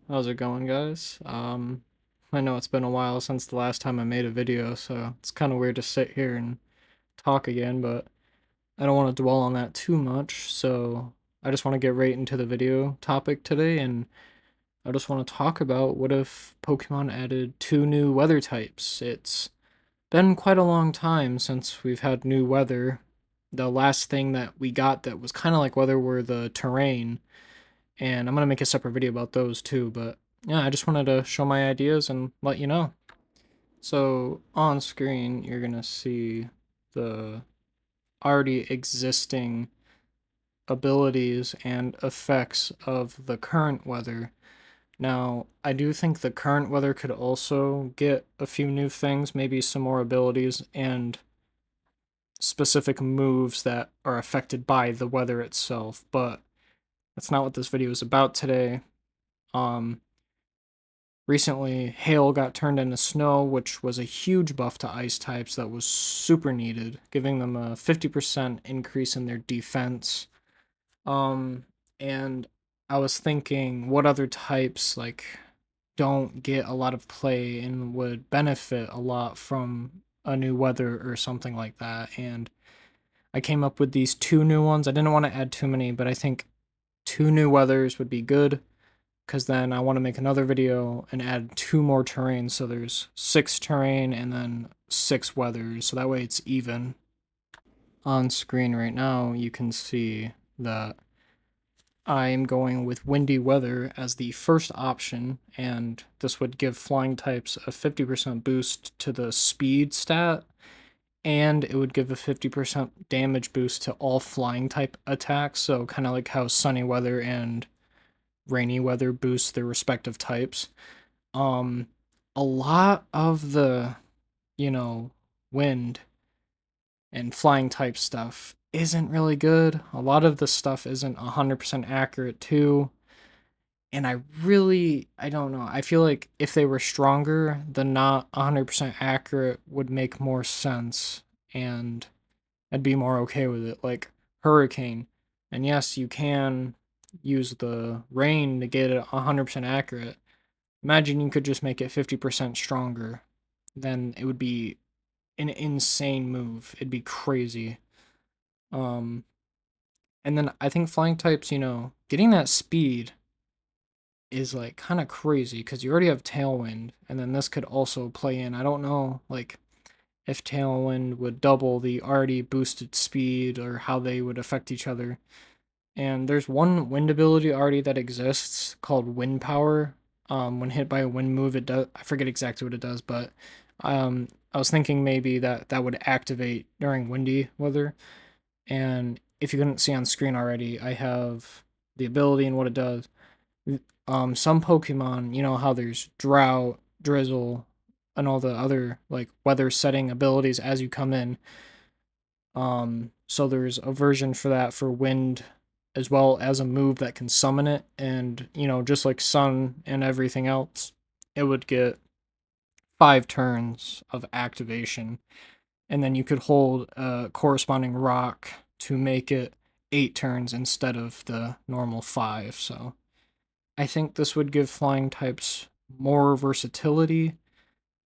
How's it going, guys? I know it's been a while since the last time I made a video, so it's kind of weird to sit here and talk again, but I don't want to dwell on that too much, so I just want to get right into the video topic today, and I just want to talk about what if Pokemon added two new weather types. It's been quite a long time since we've had new weather. The last thing that we got that was kind of like weather were the terrain, and I'm gonna make a separate video about those too. But yeah, I just wanted to show my ideas and let you know. So on screen, you're gonna see the already existing abilities and effects of the current weather. Now, I do think the current weather could also get a few new things, maybe some more abilities and specific moves that are affected by the weather itself, but that's not what this video is about today. Um, Recently, hail got turned into snow, which was a huge buff to ice types that was super needed, giving them a 50% increase in their defense. Um, and I was thinking what other types like don't get a lot of play and would benefit a lot from a new weather or something like that. And I came up with these two new ones. I didn't want to add too many, but I think two new weathers would be good because then I want to make another video and add two more terrains. So there's six terrain and then six weathers. So that way it's even. On screen right now, you can see that I'm going with windy weather as the first option, and this would give flying types a 50% boost to the speed stat, and it would give a 50% damage boost to all flying type attacks. So kind of like how sunny weather and rainy weather boost their respective types. Um, a lot of the, you know, wind and flying type stuff isn't really good. A lot of the stuff isn't 100% accurate too. And I don't know. I feel like if they were stronger, the not 100% accurate would make more sense and I'd be more okay with it. Like hurricane. And yes, you can use the rain to get it 100% accurate. Imagine you could just make it 50% stronger. Then it would be an insane move. It'd be crazy. Um and then I think flying types, getting that speed is like kind of crazy cuz you already have tailwind and then this could also play in. I don't know like if tailwind would double the already boosted speed or how they would affect each other. And there's one wind ability already that exists called wind power. When hit by a wind move, it does. I forget exactly what it does, but I was thinking maybe that would activate during windy weather. And if you couldn't see on screen already, I have the ability and what it does. Some Pokemon, you know how there's drought, drizzle, and all the other like weather setting abilities as you come in. So there's a version for that for wind as well as a move that can summon it. And, just like sun and everything else, it would get 5 turns of activation. And then you could hold a corresponding rock to make it 8 turns instead of the normal five. So I think this would give flying types more versatility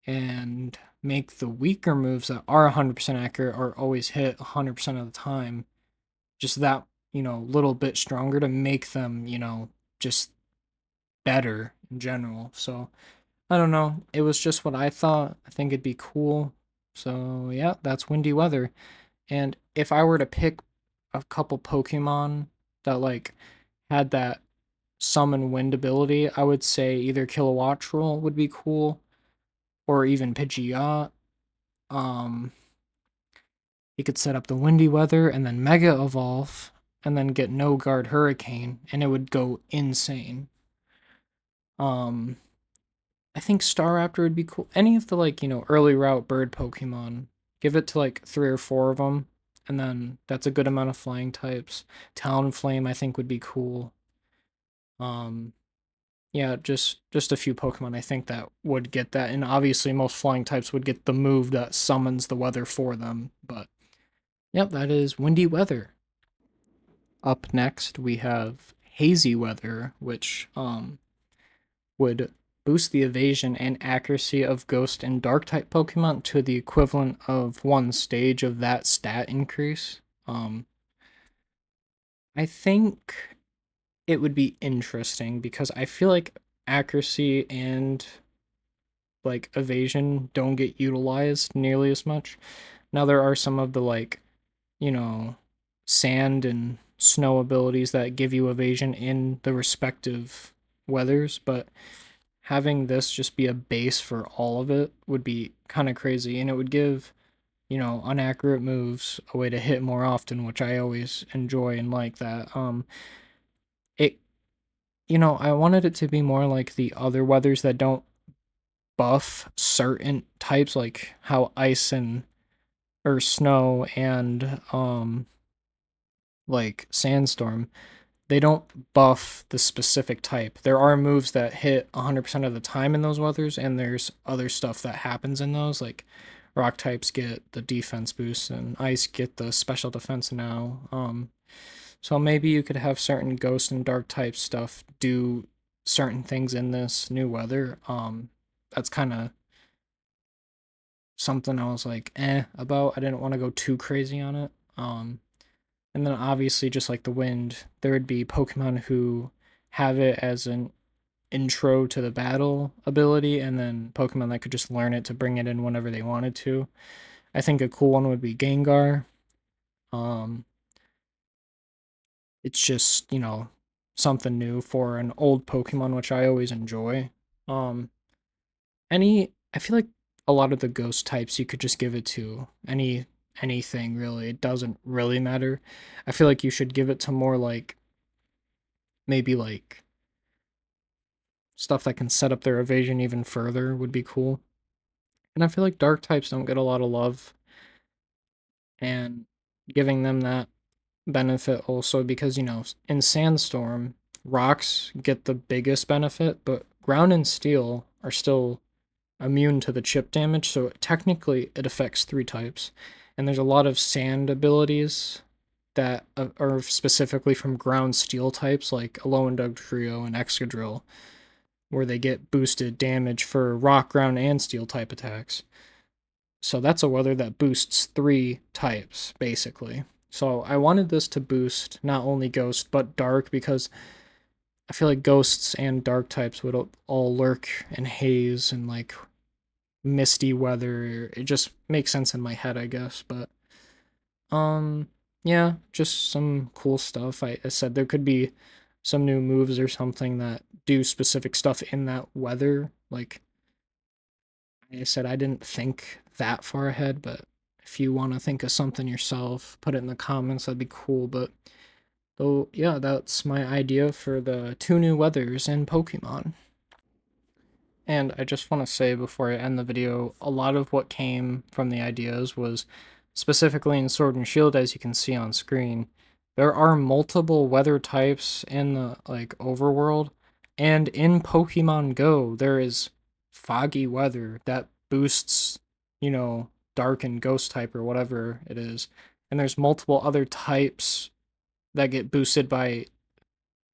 and make the weaker moves that are 100% accurate or always hit 100% of the time just that, little bit stronger to make them, just better in general. So I don't know. It was just what I thought. I think it'd be cool. So yeah, that's windy weather. And if I were to pick a couple Pokemon that like had that summon wind ability, I would say either Kilowattrel would be cool or even Pidgeot. Um, he could set up the windy weather and then Mega Evolve and then get no guard Hurricane and it would go insane. Um, I think Staraptor would be cool. Any of the like, early route bird Pokemon, give it to like 3 or 4 of them and then that's a good amount of flying types. Talonflame I think would be cool. Um, yeah, just a few Pokemon I think that would get that, and obviously most flying types would get the move that summons the weather for them. But yep, that is windy weather. Up next we have hazy weather, which would boost the evasion and accuracy of Ghost and Dark type Pokemon to the equivalent of one stage of that stat increase. I think it would be interesting because I feel like accuracy and like evasion don't get utilized nearly as much. Now there are some of the like, you know, sand and snow abilities that give you evasion in the respective weathers, but having this just be a base for all of it would be kind of crazy, and it would give, inaccurate moves a way to hit more often, which I always enjoy and like that. It I wanted it to be more like the other weathers that don't buff certain types, like how ice and or snow and like sandstorm, they don't buff the specific type. There are moves that hit 100% of the time in those weathers, and there's other stuff that happens in those, like rock types get the defense boost and ice get the special defense now. So maybe you could have certain ghost and dark type stuff do certain things in this new weather. That's kind of something I was like, about. I didn't want to go too crazy on it. And then obviously, just like the wind, there would be Pokemon who have it as an intro to the battle ability, and then Pokemon that could just learn it to bring it in whenever they wanted to. I think a cool one would be Gengar. Um, it's just, something new for an old Pokemon, which I always enjoy. Um, I feel like a lot of the ghost types you could just give it to anything really. It doesn't really matter. I feel like you should give it to more like maybe like stuff that can set up their evasion even further would be cool. And I feel like dark types don't get a lot of love, and giving them that benefit also because, in Sandstorm, rocks get the biggest benefit, but ground and steel are still immune to the chip damage, so technically it affects three types. And there's a lot of sand abilities that are specifically from ground steel types, like Alolan Dugtrio and Excadrill, where they get boosted damage for rock, ground, and steel type attacks. So that's a weather that boosts three types, basically. So I wanted this to boost not only ghost, but dark, because I feel like ghosts and dark types would all lurk in haze and like misty weather. It just makes sense in my head, I guess. But um yeah, just some cool stuff. I said there could be some new moves or something that do specific stuff in that weather. Like I said, I didn't think that far ahead, but if you want to think of something yourself, put it in the comments, that'd be cool. But though, yeah, that's my idea for the two new weathers in Pokemon. And I just want to say before I end the video, a lot of what came from the ideas was specifically in Sword and Shield, as you can see on screen. There are multiple weather types in the like overworld, and in Pokemon Go, there is foggy weather that boosts, dark and ghost type or whatever it is. And there's multiple other types that get boosted by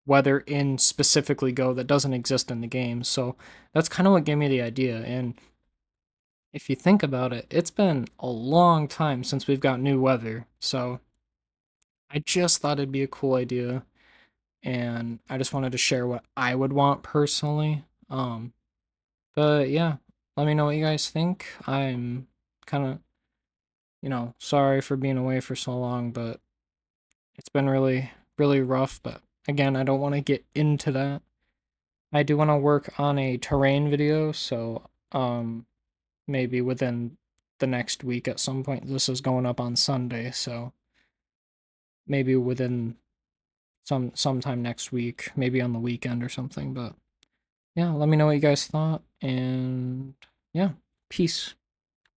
weather in specifically Go that doesn't exist in the game. So that's kind of what gave me the idea. And if you think about it, it's been a long time since we've got new weather. So I just thought it'd be a cool idea. And I just wanted to share what I would want personally. But yeah, let me know what you guys think. I'm kind of, sorry for being away for so long, but it's been really, really rough. But again, I don't want to get into that. I do want to work on a terrain video, so maybe within the next week at some point. This is going up on Sunday, so maybe within sometime next week, maybe on the weekend or something. But yeah, let me know what you guys thought, and yeah, peace.